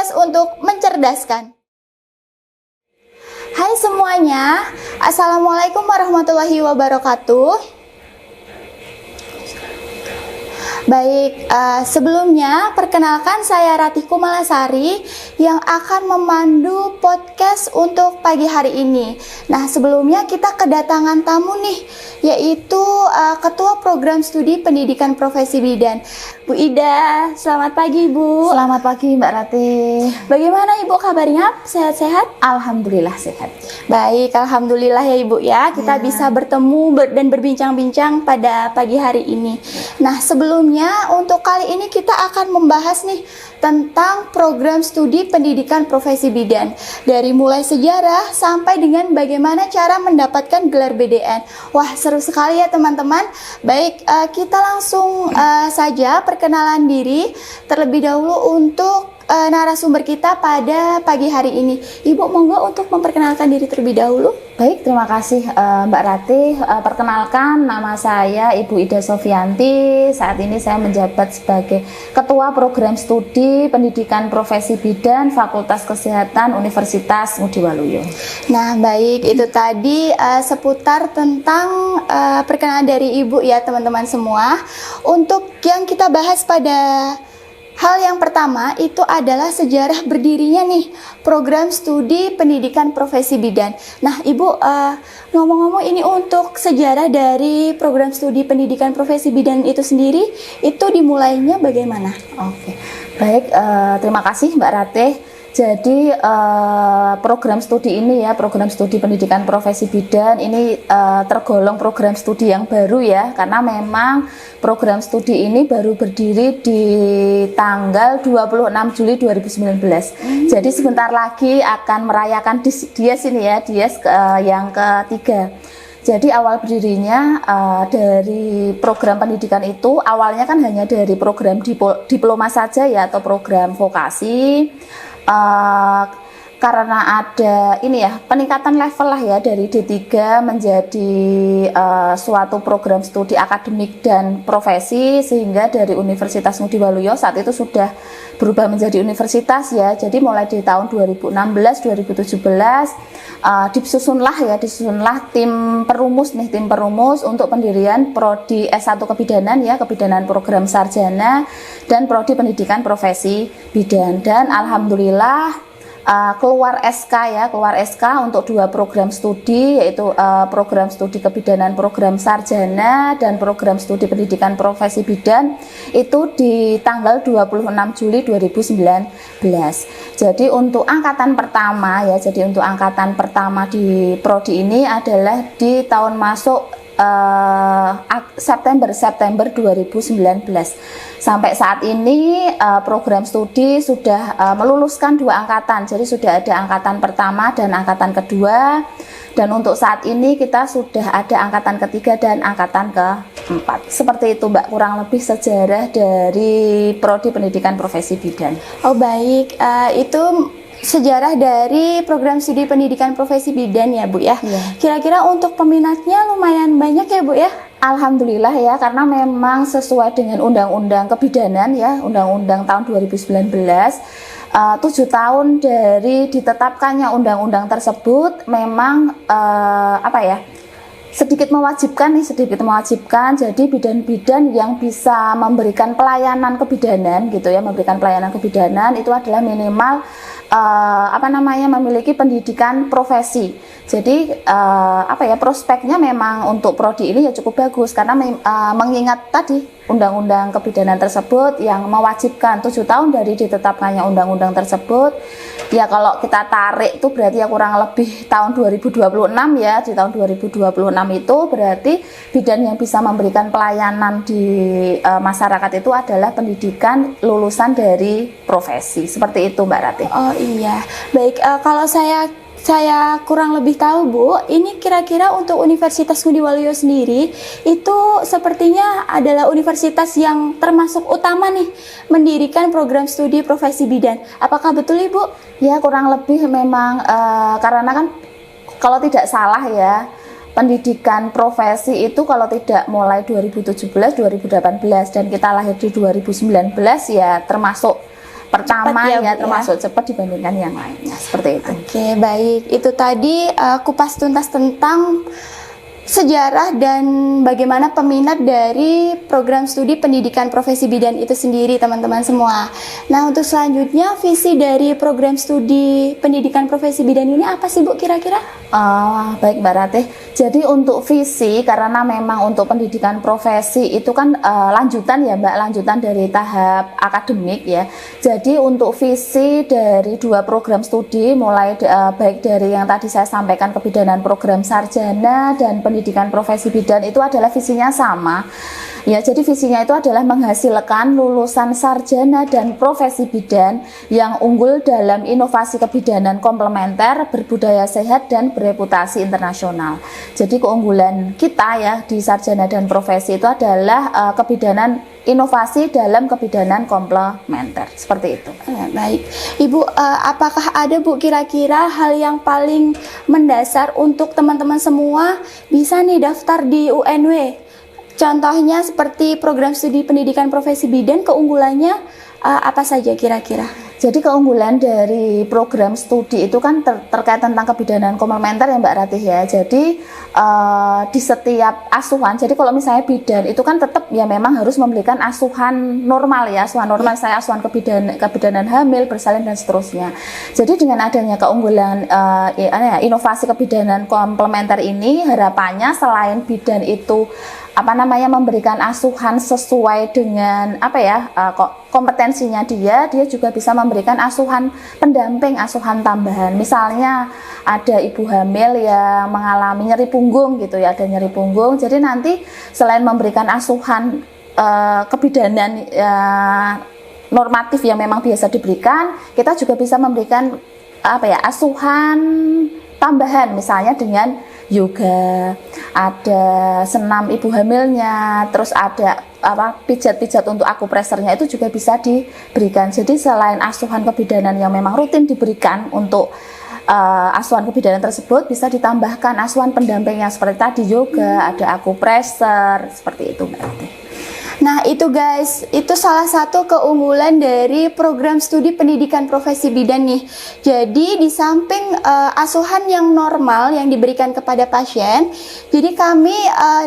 podcast untuk mencerdaskan. Hai semuanya, Assalamualaikum warahmatullahi wabarakatuh. Baik, sebelumnya perkenalkan saya Ratih Kumalasari yang akan memandu podcast untuk pagi hari ini. Nah, sebelumnya kita kedatangan tamu nih, yaitu Ketua Program Studi Pendidikan Profesi Bidan, Bu Ida. Selamat pagi, Bu. Selamat pagi, Mbak Ratih. Bagaimana Ibu kabarnya? Sehat-sehat? Alhamdulillah sehat. Baik, Alhamdulillah ya Ibu ya. Kita bisa bertemu dan berbincang-bincang pada pagi hari ini. Nah, sebelumnya untuk kali ini kita akan membahas nih tentang program studi pendidikan profesi bidan, dari mulai sejarah sampai dengan bagaimana cara mendapatkan gelar BDN. Wah, seru sekali ya teman-teman. Baik, kita langsung saja perkenalan diri terlebih dahulu untuk narasumber kita pada pagi hari ini. Ibu monggo untuk memperkenalkan diri terlebih dahulu. Baik, terima kasih Mbak Ratih. Perkenalkan, nama saya Ibu Ida Sofianti. Saat ini saya menjabat sebagai Ketua Program Studi Pendidikan Profesi Bidan Fakultas Kesehatan Universitas Ngudi Waluyo. Nah, baik, itu tadi seputar tentang perkenalan dari Ibu ya teman-teman semua. Untuk yang kita bahas pada hal yang pertama itu adalah sejarah berdirinya nih program studi pendidikan profesi bidan. Nah, Ibu ngomong-ngomong ini untuk sejarah dari program studi pendidikan profesi bidan itu sendiri, itu dimulainya bagaimana? Oke, baik, terima kasih Mbak Ratih. Jadi program studi ini ya, program studi pendidikan profesi bidan ini tergolong program studi yang baru ya, karena memang program studi ini baru berdiri di tanggal 26 Juli 2019. Jadi sebentar lagi akan merayakan Dies ini ya, Dies yang ketiga. Jadi awal berdirinya dari program pendidikan itu awalnya kan hanya dari program diploma saja ya, atau program vokasi. Karena ada ini ya, peningkatan level lah ya dari D3 menjadi suatu program studi akademik dan profesi, sehingga dari Universitas Ngudi Waluyo saat itu sudah berubah menjadi universitas ya. Jadi mulai di tahun 2016-2017 disusunlah tim perumus untuk pendirian prodi S1 kebidanan ya, kebidanan program sarjana dan prodi pendidikan profesi bidan. Dan alhamdulillah keluar SK untuk dua program studi, yaitu program studi kebidanan program sarjana dan program studi pendidikan profesi bidan itu di tanggal 26 Juli 2019. Jadi untuk angkatan pertama di prodi ini adalah di tahun masuk September 2019. Sampai saat ini program studi sudah meluluskan dua angkatan. Jadi sudah ada angkatan pertama dan angkatan kedua. Dan untuk saat ini kita sudah ada angkatan ketiga dan angkatan keempat. Seperti itu Mbak, kurang lebih sejarah dari prodi pendidikan profesi bidan. Oh baik, itu sejarah dari program studi pendidikan profesi bidan ya Bu ya. Kira-kira untuk peminatnya lumayan banyak ya Bu ya? Alhamdulillah ya, karena memang sesuai dengan undang-undang kebidanan ya, undang-undang tahun 2019, 7 tahun dari ditetapkannya undang-undang tersebut memang sedikit mewajibkan. Jadi bidan-bidan yang bisa memberikan pelayanan kebidanan gitu ya, itu adalah minimal memiliki pendidikan profesi. Jadi prospeknya memang untuk prodi ini ya cukup bagus, karena mengingat tadi undang-undang kebidanan tersebut yang mewajibkan 7 tahun dari ditetapkannya undang-undang tersebut. Ya kalau kita tarik itu berarti ya kurang lebih tahun 2026 ya. Di tahun 2026 itu berarti bidan yang bisa memberikan pelayanan di masyarakat itu adalah pendidikan lulusan dari profesi. Seperti itu Mbak Ratih. Oh iya, baik, kalau saya kurang lebih tahu Bu, ini kira-kira untuk Universitas Ngudi Waluyo sendiri itu sepertinya adalah universitas yang termasuk utama nih mendirikan program studi profesi bidan. Apakah betul Ibu? Ya kurang lebih memang karena kan kalau tidak salah ya, pendidikan profesi itu kalau tidak mulai 2017, 2018 dan kita lahir di 2019 ya termasuk pertama Cepat ya, Bu, ya, ya. termasuk cepat dibandingkan yang lainnya, seperti itu. Oke, baik. Itu tadi kupas tuntas tentang sejarah dan bagaimana peminat dari program studi pendidikan profesi bidan itu sendiri, teman-teman semua. Nah, untuk selanjutnya visi dari program studi pendidikan profesi bidan ini apa sih, Bu, kira-kira? Baik Mbak Ratih, jadi untuk visi, karena memang untuk pendidikan profesi itu kan lanjutan ya Mbak, lanjutan dari tahap akademik ya. Jadi untuk visi dari dua program studi, mulai baik dari yang tadi saya sampaikan kebidanan program sarjana dan pendidikan profesi bidan, itu adalah visinya sama. Ya, jadi visinya itu adalah menghasilkan lulusan sarjana dan profesi bidan yang unggul dalam inovasi kebidanan komplementer, berbudaya sehat dan bereputasi internasional. Jadi keunggulan kita ya di sarjana dan profesi itu adalah kebidanan inovasi dalam kebidanan komplementer, seperti itu. Baik, Ibu, apakah ada, Bu, kira-kira hal yang paling mendasar untuk teman-teman semua bisa nih daftar di UNW? Contohnya seperti program studi pendidikan profesi bidan, keunggulannya apa saja kira-kira? Jadi keunggulan dari program studi itu kan terkait tentang kebidanan komplementer ya Mbak Ratih ya. Jadi di setiap asuhan, jadi kalau misalnya bidan itu kan tetap ya memang harus memberikan asuhan normal ya, asuhan normal saya asuhan kebidanan hamil, bersalin dan seterusnya. Jadi dengan adanya keunggulan inovasi kebidanan komplementer ini, harapannya selain bidan itu memberikan asuhan sesuai dengan kompetensinya dia juga bisa memberikan asuhan pendamping, asuhan tambahan. Misalnya ada ibu hamil yang mengalami nyeri punggung gitu ya, ada nyeri punggung. Jadi nanti selain memberikan asuhan kebidanan normatif yang memang biasa diberikan, kita juga bisa memberikan asuhan tambahan, misalnya dengan yoga, ada senam ibu hamilnya, terus ada pijat-pijat untuk akupresernya, itu juga bisa diberikan. Jadi selain asuhan kebidanan yang memang rutin diberikan untuk asuhan kebidanan tersebut, bisa ditambahkan asuhan pendampingnya seperti tadi yoga, ada akupreser, seperti itu berarti. Nah itu guys, itu salah satu keunggulan dari program studi pendidikan profesi bidan nih. Jadi di samping asuhan yang normal yang diberikan kepada pasien, jadi kami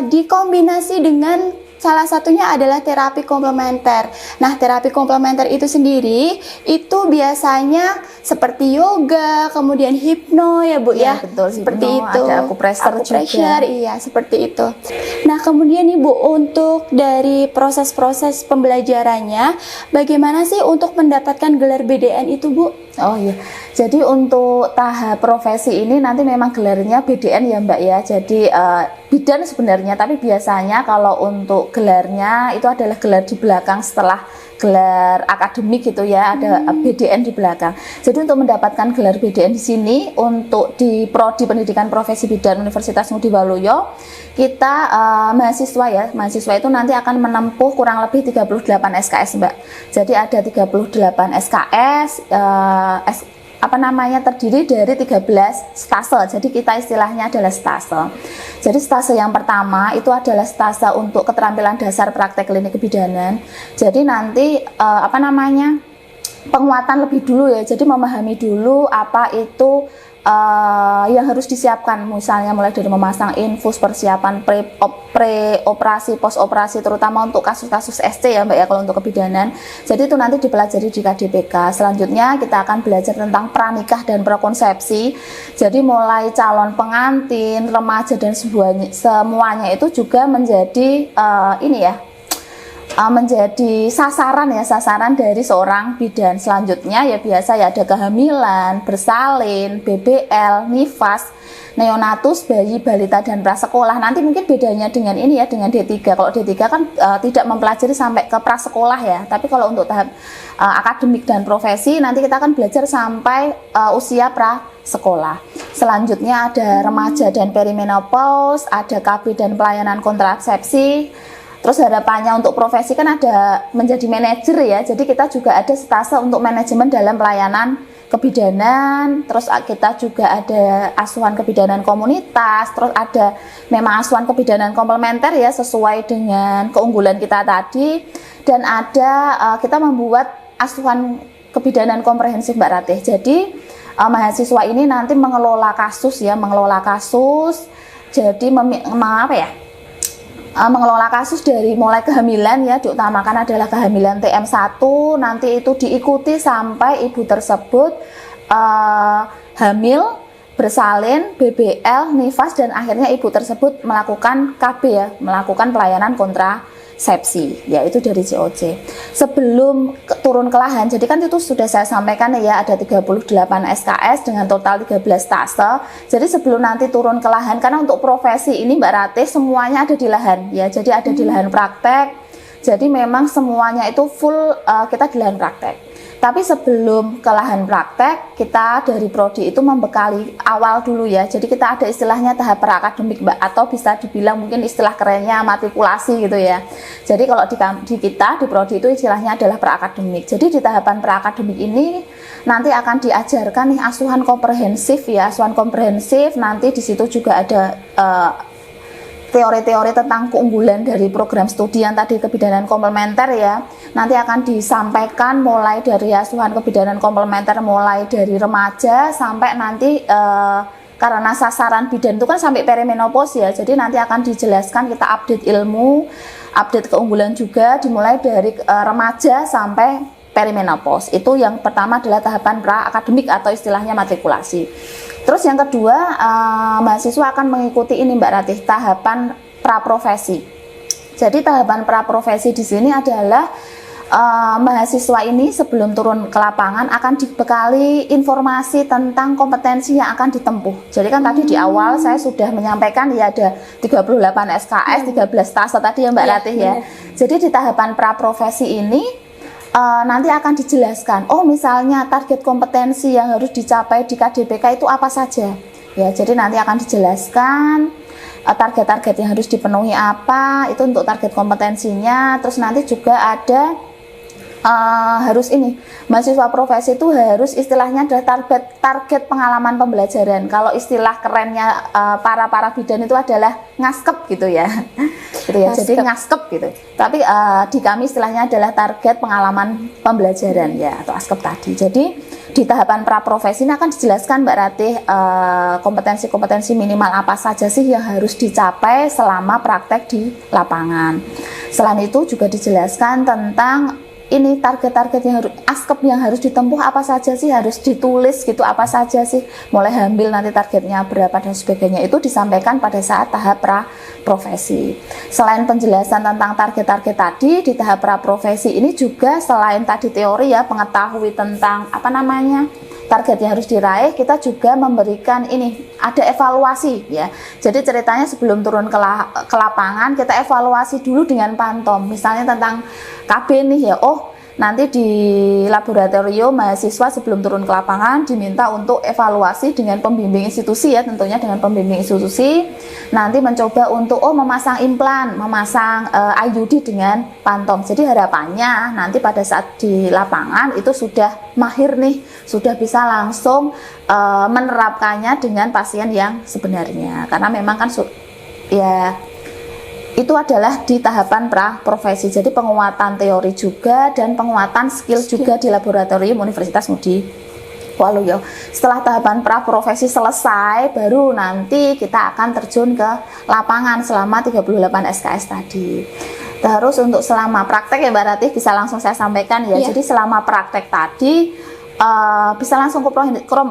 dikombinasi dengan salah satunya adalah terapi komplementer. Nah, terapi komplementer itu sendiri itu biasanya seperti yoga, kemudian hipno ya Bu ya. Betul, seperti hipno, itu. ada akupreser juga. Iya, seperti itu. Nah, kemudian Ibu untuk dari proses-proses pembelajarannya, bagaimana sih untuk mendapatkan gelar BDN itu Bu? Oh iya, jadi untuk tahap profesi ini nanti memang gelarnya BDN ya Mbak ya. Jadi bidan sebenarnya, tapi biasanya kalau untuk gelarnya itu adalah gelar di belakang setelah gelar akademik gitu ya, ada BDN di belakang. Jadi untuk mendapatkan gelar BDN di sini, untuk di Prodi Pendidikan Profesi Bidan Universitas Ngudi Waluyo, kita mahasiswa itu nanti akan menempuh kurang lebih 38 SKS Mbak. Jadi ada 38 SKS, terdiri dari 13 stase. Jadi kita istilahnya adalah stase. Jadi stase yang pertama itu adalah stase untuk keterampilan dasar praktek klinik kebidanan. Jadi nanti penguatan lebih dulu ya. Jadi memahami dulu apa itu yang harus disiapkan, misalnya mulai dari memasang infus, persiapan pre-operasi, post-operasi, terutama untuk kasus-kasus ST ya Mbak ya, kalau untuk kebidanan. Jadi itu nanti dipelajari di KDPK. Selanjutnya kita akan belajar tentang pranikah dan prakonsepsi. Jadi mulai calon pengantin, remaja dan semuanya itu juga menjadi menjadi sasaran dari seorang bidan. Selanjutnya ya biasa ya ada kehamilan, bersalin, BBL, nifas, neonatus, bayi, balita dan prasekolah. Nanti mungkin bedanya dengan ini ya, dengan D3. Kalau D3 kan tidak mempelajari sampai ke prasekolah ya. Tapi kalau untuk tahap akademik dan profesi nanti kita akan belajar sampai usia prasekolah. Selanjutnya ada remaja dan perimenopause, ada KB dan pelayanan kontrasepsi. Terus harapannya untuk profesi kan ada menjadi manajer ya, jadi kita juga ada stase untuk manajemen dalam pelayanan kebidanan. Terus kita juga ada asuhan kebidanan komunitas, terus ada memang asuhan kebidanan komplementer ya, sesuai dengan keunggulan kita tadi. Dan ada kita membuat asuhan kebidanan komprehensif Mbak Ratih. Jadi mahasiswa ini nanti mengelola kasus ya, mengelola kasus. Jadi mengelola kasus dari mulai kehamilan ya, diutamakan adalah kehamilan TM1, nanti itu diikuti sampai ibu tersebut hamil, bersalin, BBL, nifas, dan akhirnya ibu tersebut melakukan KB ya, melakukan pelayanan kontrasepsi, yaitu dari COC. Sebelum turun ke lahan, jadi kan itu sudah saya sampaikan ya, ada 38 SKS dengan total 13 tase. Jadi sebelum nanti turun ke lahan, karena untuk profesi ini Mbak Ratih semuanya ada di lahan ya, jadi ada di lahan praktek. Jadi memang semuanya itu full kita di lahan praktek. Tapi sebelum ke lahan praktek, kita dari prodi itu membekali awal dulu ya. Jadi kita ada istilahnya tahap prakademik Mbak, atau bisa dibilang mungkin istilah kerennya matrikulasi gitu ya. Jadi kalau di kita di prodi itu istilahnya adalah prakademik. Jadi di tahapan prakademik ini nanti akan diajarkan nih asuhan komprehensif ya, asuhan komprehensif. Nanti di situ juga ada teori-teori tentang keunggulan dari program studi yang tadi kebidanan komplementer ya. Nanti akan disampaikan mulai dari asuhan kebidanan komplementer, mulai dari remaja sampai nanti karena sasaran bidan itu kan sampai perimenopause ya. Jadi nanti akan dijelaskan, kita update ilmu, update keunggulan juga, dimulai dari remaja sampai perimenopause. Itu yang pertama adalah tahapan pra-akademik atau istilahnya matrikulasi. Terus yang kedua, mahasiswa akan mengikuti ini Mbak Ratih, tahapan praprofesi. Jadi tahapan praprofesi di sini adalah mahasiswa ini sebelum turun ke lapangan akan dibekali informasi tentang kompetensi yang akan ditempuh. Jadi kan tadi di awal saya sudah menyampaikan ya, ada 38 SKS, 13 tase tadi ya Mbak Ratih ya. Jadi di tahapan praprofesi ini nanti akan dijelaskan, oh misalnya target kompetensi yang harus dicapai di KDPK itu apa saja ya. Jadi nanti akan dijelaskan target-target yang harus dipenuhi apa, itu untuk target kompetensinya. Terus nanti juga ada harus ini, mahasiswa profesi itu harus istilahnya adalah target pengalaman pembelajaran. Kalau istilah kerennya para bidan itu adalah ngaskep gitu ya. Gitu ya. Jadi ngaskep gitu. Tapi di kami istilahnya adalah target pengalaman pembelajaran ya, atau askep tadi. Jadi di tahapan praprofesi ini akan dijelaskan Mbak Ratih kompetensi-kompetensi minimal apa saja sih yang harus dicapai selama praktek di lapangan. Selain itu juga dijelaskan tentang ini target-target yang harus askep yang harus ditempuh apa saja sih, harus ditulis gitu apa saja sih, mulai hamil nanti targetnya berapa dan sebagainya, itu disampaikan pada saat tahap praprofesi. Selain penjelasan tentang target-target tadi di tahap praprofesi ini juga selain tadi teori ya, mengetahui tentang apa namanya target yang harus diraih, kita juga memberikan ini, ada evaluasi ya. Jadi ceritanya sebelum turun ke lapangan kita evaluasi dulu dengan pantom, misalnya tentang KB nih ya, oh nanti di laboratorium mahasiswa sebelum turun ke lapangan diminta untuk evaluasi dengan pembimbing institusi ya, tentunya dengan pembimbing institusi, nanti mencoba untuk memasang implan, memasang IUD dengan pantom. Jadi harapannya nanti pada saat di lapangan itu sudah mahir nih, sudah bisa langsung menerapkannya dengan pasien yang sebenarnya, karena memang kan ya itu adalah di tahapan praprofesi. Jadi penguatan teori juga dan penguatan skill juga di laboratorium Universitas Ngudi Waluyo. Setelah tahapan praprofesi selesai, baru nanti kita akan terjun ke lapangan selama 38 SKS tadi. Terus untuk selama praktek ya Mbak Ratih, bisa langsung saya sampaikan ya. Jadi selama praktek tadi bisa langsung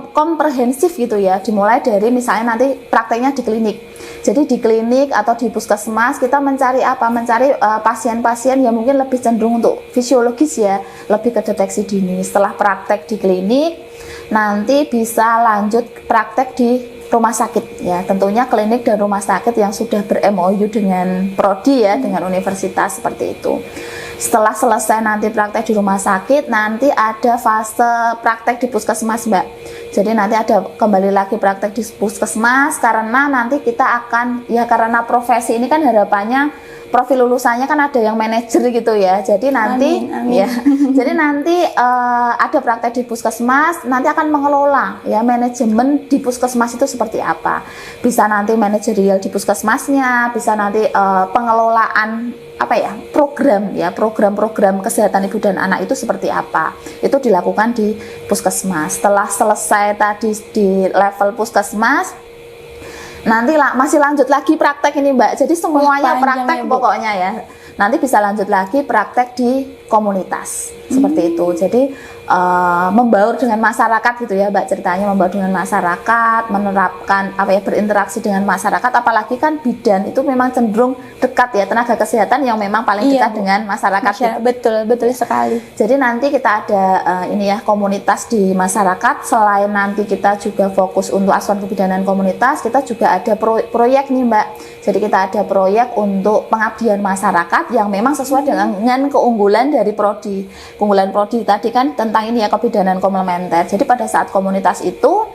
komprehensif gitu ya, dimulai dari misalnya nanti prakteknya di klinik. Jadi di klinik atau di puskesmas kita mencari apa? Mencari pasien-pasien yang mungkin lebih cenderung untuk fisiologis ya, lebih ke deteksi dini. Setelah praktek di klinik, nanti bisa lanjut praktek di rumah sakit ya, tentunya klinik dan rumah sakit yang sudah ber-MOU dengan prodi ya, dengan universitas seperti itu. Setelah selesai nanti praktek di rumah sakit, nanti ada fase praktek di puskesmas Mbak. Jadi nanti ada kembali lagi praktek di puskesmas, karena nanti kita akan ya, karena profesi ini kan harapannya profil lulusannya kan ada yang manajer gitu ya. Jadi nanti Amin. ya, jadi nanti ada praktek di puskesmas, nanti akan mengelola ya manajemen di puskesmas itu seperti apa. Bisa nanti manajerial di puskesmasnya, bisa nanti pengelolaan apa ya program-program kesehatan ibu dan anak itu seperti apa, itu dilakukan di puskesmas. Setelah selesai tadi di level puskesmas, nanti masih lanjut lagi praktek ini Mbak, jadi semuanya praktek ya, pokoknya ya. Nanti bisa lanjut lagi praktek di komunitas seperti itu. Jadi membaur dengan masyarakat gitu ya Mbak, ceritanya membaur dengan masyarakat, menerapkan berinteraksi dengan masyarakat, apalagi kan bidan itu memang cenderung dekat ya, tenaga kesehatan yang memang paling dekat dengan masyarakat gitu. Betul sekali. Jadi nanti kita ada komunitas di masyarakat. Selain nanti kita juga fokus untuk asuhan kebidanan komunitas, kita juga ada proyek nih Mbak. Jadi kita ada proyek untuk pengabdian masyarakat yang memang sesuai dengan keunggulan dari prodi. Keunggulan prodi tadi kan tentang ini ya, kebidanan komplementer. Jadi pada saat komunitas itu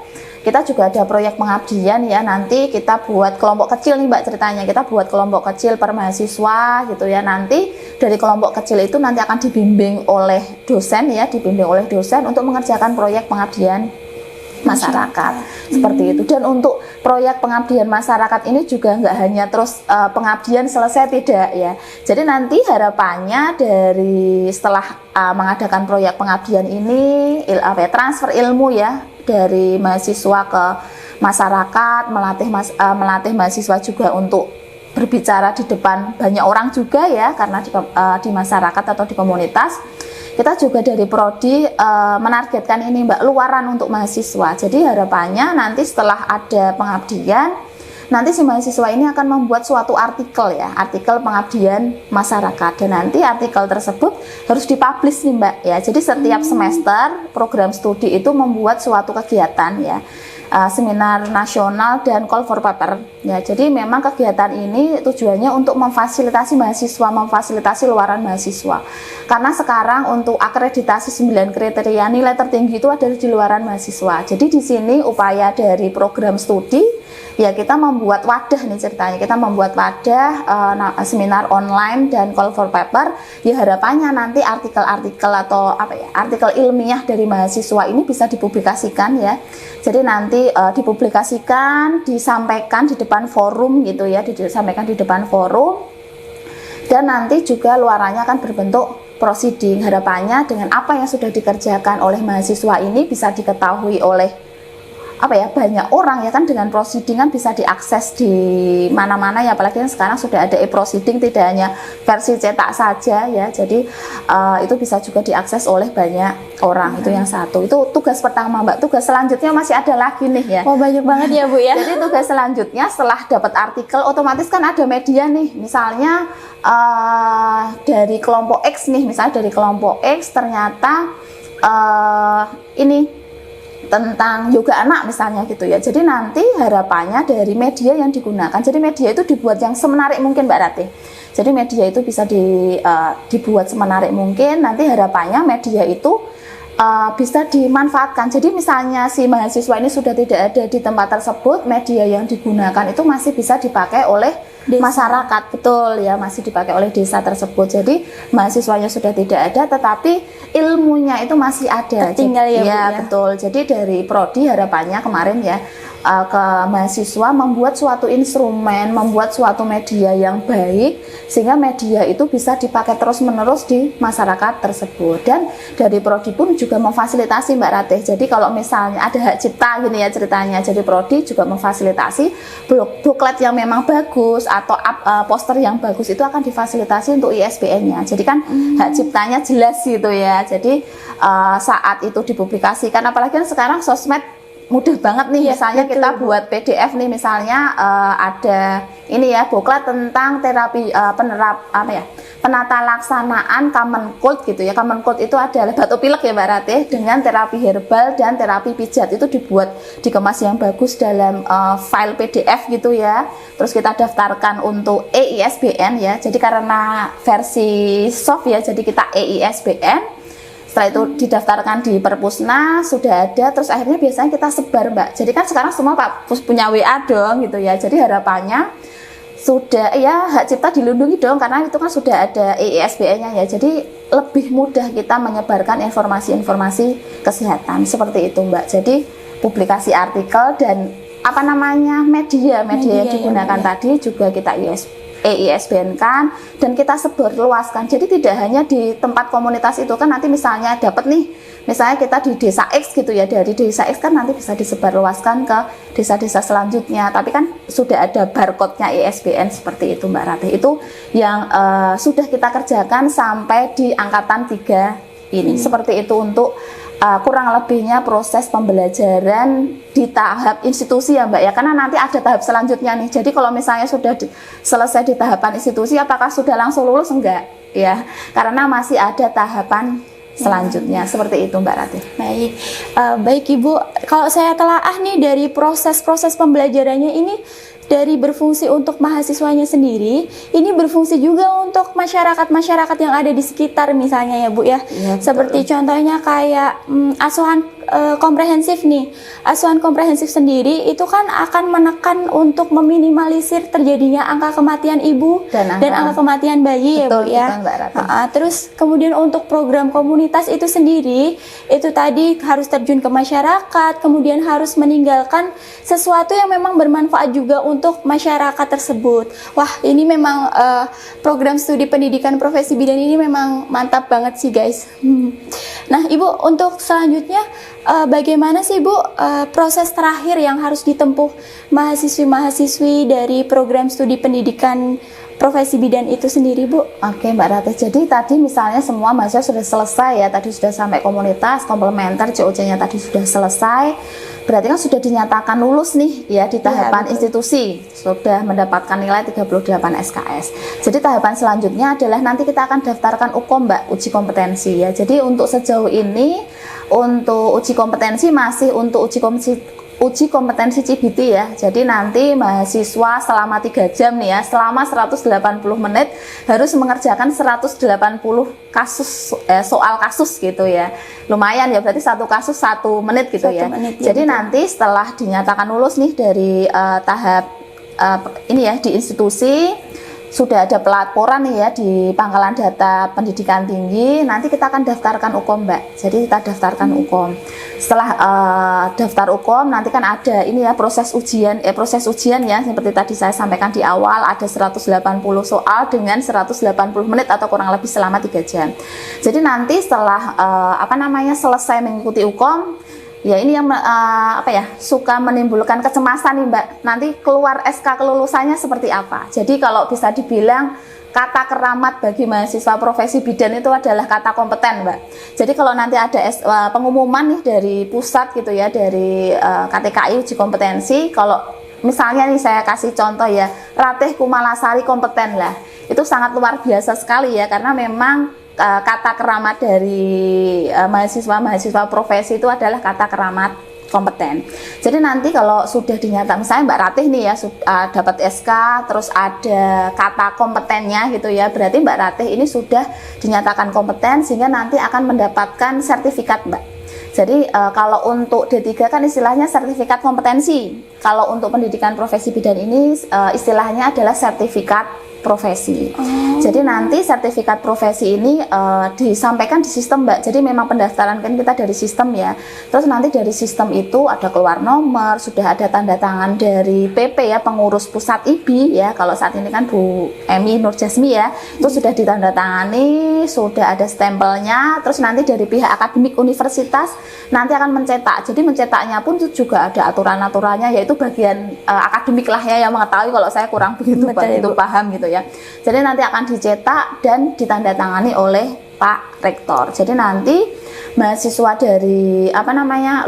kita juga ada proyek pengabdian ya, nanti kita buat kelompok kecil nih Mbak, ceritanya kita buat kelompok kecil per mahasiswa gitu ya. Nanti dari kelompok kecil itu nanti akan dibimbing oleh dosen ya, untuk mengerjakan proyek pengabdian masyarakat seperti itu. Dan untuk proyek pengabdian masyarakat ini juga nggak hanya terus pengabdian selesai, tidak ya. Jadi nanti harapannya dari setelah mengadakan proyek pengabdian ini transfer ilmu ya dari mahasiswa ke masyarakat, melatih mahasiswa juga untuk berbicara di depan banyak orang juga ya, karena di masyarakat atau di komunitas. Kita juga dari prodi menargetkan ini Mbak, luaran untuk mahasiswa. Jadi harapannya nanti setelah ada pengabdian, nanti si mahasiswa ini akan membuat suatu artikel ya, artikel pengabdian masyarakat, dan nanti artikel tersebut harus dipublish nih Mbak ya. Jadi setiap semester program studi itu membuat suatu kegiatan ya, seminar nasional dan call for paper ya. Jadi memang kegiatan ini tujuannya untuk memfasilitasi mahasiswa, memfasilitasi luaran mahasiswa, karena sekarang untuk akreditasi 9 kriteria nilai tertinggi itu ada di luaran mahasiswa. Jadi di sini upaya dari program studi ya, kita membuat wadah nih ceritanya, kita membuat wadah seminar online dan call for paper ya. Harapannya nanti artikel-artikel atau artikel ilmiah dari mahasiswa ini bisa dipublikasikan ya. Jadi nanti dipublikasikan, disampaikan di depan forum gitu ya, disampaikan di depan forum, dan nanti juga luarannya akan berbentuk proceeding. Harapannya dengan apa yang sudah dikerjakan oleh mahasiswa ini bisa diketahui oleh banyak orang ya kan. Dengan proceeding kan bisa diakses di mana-mana ya, apalagi kan sekarang sudah ada e-proceeding, tidak hanya versi cetak saja ya. Jadi itu bisa juga diakses oleh banyak orang. Itu yang satu, itu tugas pertama Mbak. Tugas selanjutnya masih ada lagi nih ya. Oh, banyak banget ya Bu ya. Jadi tugas selanjutnya setelah dapat artikel, otomatis kan ada media nih, misalnya dari kelompok X nih, misalnya dari kelompok X ternyata ini tentang yoga anak misalnya gitu ya. Jadi nanti harapannya dari media yang digunakan, jadi media itu dibuat yang semenarik mungkin Mbak Ratih. Jadi media itu bisa dibuat semenarik mungkin. Nanti harapannya media itu bisa dimanfaatkan. Jadi misalnya si mahasiswa ini sudah tidak ada di tempat tersebut, media yang digunakan itu masih bisa dipakai oleh masyarakat, betul ya, masih dipakai oleh desa tersebut. Jadi mahasiswanya sudah tidak ada, tetapi ilmunya itu masih ada. Tertinggal ya, Bu, ya. Betul. Jadi dari prodi harapannya kemarin ya, ke mahasiswa membuat suatu instrumen, membuat suatu media yang baik, sehingga media itu bisa dipakai terus-menerus di masyarakat tersebut. Dan dari prodi pun juga memfasilitasi Mbak Ratih. Jadi kalau misalnya ada hak cipta gini ya ceritanya, jadi prodi juga memfasilitasi booklet yang memang bagus atau poster yang bagus itu akan difasilitasi untuk ISBN-nya. Jadi kan hak ciptanya jelas gitu ya. Jadi saat itu dipublikasikan, apalagi kan sekarang sosmed mudah banget nih, misalnya kita buat PDF nih, misalnya ada ini ya, booklet tentang terapi penata laksanaan common cold gitu ya. Common cold itu adalah batuk pilek ya Mbak Ratih, dengan terapi herbal dan terapi pijat. Itu dibuat, dikemas yang bagus dalam file PDF gitu ya. Terus kita daftarkan untuk EISBN ya. Jadi karena versi soft ya, jadi kita EISBN. Setelah itu didaftarkan di Perpusnas, sudah ada, terus akhirnya biasanya kita sebar Mbak. Jadi kan sekarang semua Pak punya WA dong gitu ya. Jadi harapannya sudah ya hak cipta dilindungi dong, karena itu kan sudah ada EISBN-nya ya. Jadi lebih mudah kita menyebarkan informasi-informasi kesehatan seperti itu, Mbak. Jadi publikasi artikel dan apa namanya media yang digunakan ya. tadi juga kita EISBN kan, dan kita sebarluaskan. Jadi tidak hanya di tempat komunitas itu kan, nanti misalnya dapat nih, misalnya kita di desa X gitu ya, dari desa X kan nanti bisa disebarluaskan ke desa-desa selanjutnya. Tapi kan sudah ada barcode-nya ISBN seperti itu, Mbak Ratih. Itu yang sudah kita kerjakan sampai di angkatan 3 ini. Seperti itu untuk kurang lebihnya proses pembelajaran di tahap institusi ya, Mbak ya, karena nanti ada tahap selanjutnya nih. Jadi kalau misalnya sudah selesai di tahapan institusi, apakah sudah langsung lulus? Enggak ya, karena masih ada tahapan selanjutnya. Seperti itu, Mbak Ratih. Baik, baik Ibu. Kalau saya telaah nih dari proses-proses pembelajarannya ini, dari berfungsi untuk mahasiswanya sendiri, ini berfungsi juga untuk masyarakat-masyarakat yang ada di sekitar misalnya ya Bu ya. Iya, seperti contohnya kayak asuhan komprehensif nih. Asuhan komprehensif sendiri itu kan akan menekan untuk meminimalisir terjadinya angka kematian ibu dan angka kematian bayi. Betul, ya Bu ya. Mbak Ratih. Terus kemudian untuk program komunitas itu sendiri, itu tadi harus terjun ke masyarakat, kemudian harus meninggalkan sesuatu yang memang bermanfaat juga untuk masyarakat tersebut. Wah, ini memang program studi pendidikan profesi bidan ini memang mantap banget sih guys. Nah Ibu, untuk selanjutnya bagaimana sih Bu proses terakhir yang harus ditempuh mahasiswi-mahasiswi dari program studi pendidikan profesi bidan itu sendiri Bu? Oke, Mbak Ratih. Jadi tadi misalnya semua mahasiswa sudah selesai ya, tadi sudah sampai komunitas, komplementer, COC-nya tadi sudah selesai. Berarti kan sudah dinyatakan lulus nih ya di tahapan institusi, sudah mendapatkan nilai 38 SKS. Jadi tahapan selanjutnya adalah nanti kita akan daftarkan UKOM, Mbak, uji kompetensi ya. Jadi untuk sejauh ini untuk uji kompetensi masih untuk uji kompetensi CBT ya. Jadi nanti mahasiswa selama 3 jam nih ya, selama 180 menit harus mengerjakan 180 kasus soal kasus gitu ya. Lumayan ya, berarti satu kasus 1 menit gitu 1 ya. menit, ya, Jadi betul. nanti setelah dinyatakan lulus nih dari tahap ini ya di institusi, sudah ada pelaporan nih ya di Pangkalan Data Pendidikan Tinggi, nanti kita akan daftarkan UKOM, Mbak. Jadi kita daftarkan UKOM. Setelah daftar UKOM, nanti kan ada ini ya proses ujian ya, seperti tadi saya sampaikan di awal, ada 180 soal dengan 180 menit atau kurang lebih selama 3 jam. Jadi nanti setelah selesai mengikuti UKOM, ya ini yang suka menimbulkan kecemasan nih, Mbak. Nanti keluar SK kelulusannya seperti apa. Jadi kalau bisa dibilang kata keramat bagi mahasiswa profesi bidan itu adalah kata kompeten, Mbak. Jadi kalau nanti ada pengumuman nih dari pusat gitu ya, dari KTKI uji kompetensi, kalau misalnya nih saya kasih contoh ya, Ratih Kumalasari kompeten lah. Itu sangat luar biasa sekali ya, karena memang kata keramat dari mahasiswa profesi itu adalah kata keramat kompeten. Jadi nanti kalau sudah dinyatakan, misalnya Mbak Ratih nih ya dapat SK, terus ada kata kompetennya gitu ya, berarti Mbak Ratih ini sudah dinyatakan kompeten sehingga nanti akan mendapatkan sertifikat, Mbak. Jadi kalau untuk D3 kan istilahnya sertifikat kompetensi. Kalau untuk pendidikan profesi bidan ini istilahnya adalah sertifikat profesi. Jadi nanti sertifikat profesi ini disampaikan di sistem, Mbak. Jadi memang pendaftaran kan kita dari sistem ya. Terus nanti dari sistem itu ada keluar nomor, sudah ada tanda tangan dari PP ya, pengurus pusat IBI ya. Kalau saat ini kan Bu Emi Nurjasmi ya, itu sudah ditandatangani, sudah ada stempelnya. Terus nanti dari pihak akademik universitas nanti akan mencetak. Jadi mencetaknya pun juga ada aturan-aturannya, yaitu bagian akademik lah ya yang mengetahui. Kalau saya kurang begitu paham gitu ya. Jadi nanti akan dicetak dan ditandatangani oleh Pak Rektor. Jadi nanti mahasiswa dari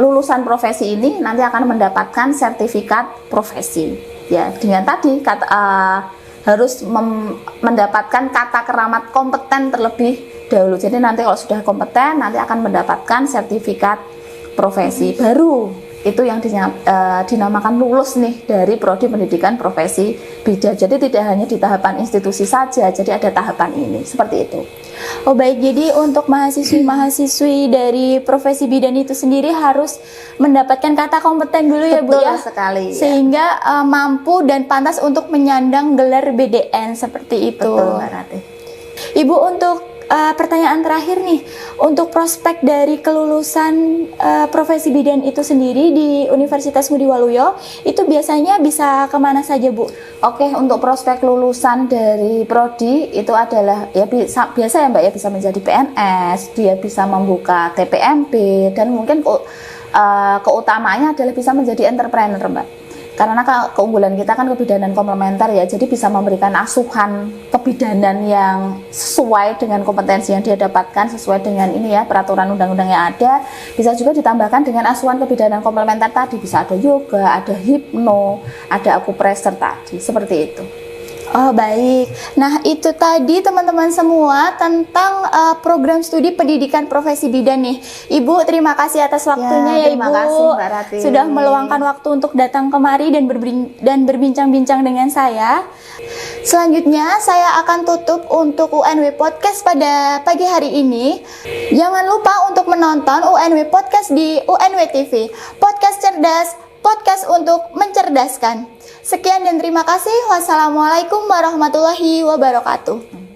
lulusan profesi ini nanti akan mendapatkan sertifikat profesi. Ya, dengan tadi harus mendapatkan kata keramat kompeten terlebih dahulu. Jadi nanti kalau sudah kompeten nanti akan mendapatkan sertifikat profesi baru itu yang dinamakan lulus nih dari Prodi Pendidikan Profesi Bidan. Jadi tidak hanya di tahapan institusi saja, jadi ada tahapan ini, seperti itu. Oh baik, jadi untuk mahasiswi-mahasiswi dari profesi bidan itu sendiri harus mendapatkan kata kompeten dulu ya Bu Betul ya? sekali, ya. Sehingga mampu dan pantas untuk menyandang gelar BDN seperti itu. Betul Mbak Ratih. Ibu, untuk pertanyaan terakhir nih, untuk prospek dari kelulusan profesi bidan itu sendiri di Universitas Ngudi Waluyo itu biasanya bisa kemana saja Bu? Oke, untuk prospek lulusan dari prodi itu adalah ya biasa ya Mbak ya, bisa menjadi PNS, dia bisa membuka TPMP, dan mungkin keutamaannya adalah bisa menjadi entrepreneur Mbak. Karena keunggulan kita kan kebidanan komplementer ya, jadi bisa memberikan asuhan kebidanan yang sesuai dengan kompetensi yang dia dapatkan, sesuai dengan ini ya, peraturan undang-undang yang ada. Bisa juga ditambahkan dengan asuhan kebidanan komplementer tadi, bisa ada yoga, ada hipno, ada akupressure tadi, seperti itu. Oh baik, nah itu tadi teman-teman semua tentang program studi pendidikan profesi bidan nih. Ibu terima kasih atas waktunya ya Ibu. Terima kasih Mbak Ratih. Sudah meluangkan waktu untuk datang kemari dan berbincang-bincang dengan saya. Selanjutnya saya akan tutup untuk UNW Podcast pada pagi hari ini. Jangan lupa untuk menonton UNW Podcast di UNW TV. Podcast cerdas, podcast untuk mencerdaskan. Sekian dan terima kasih. Wassalamualaikum warahmatullahi wabarakatuh.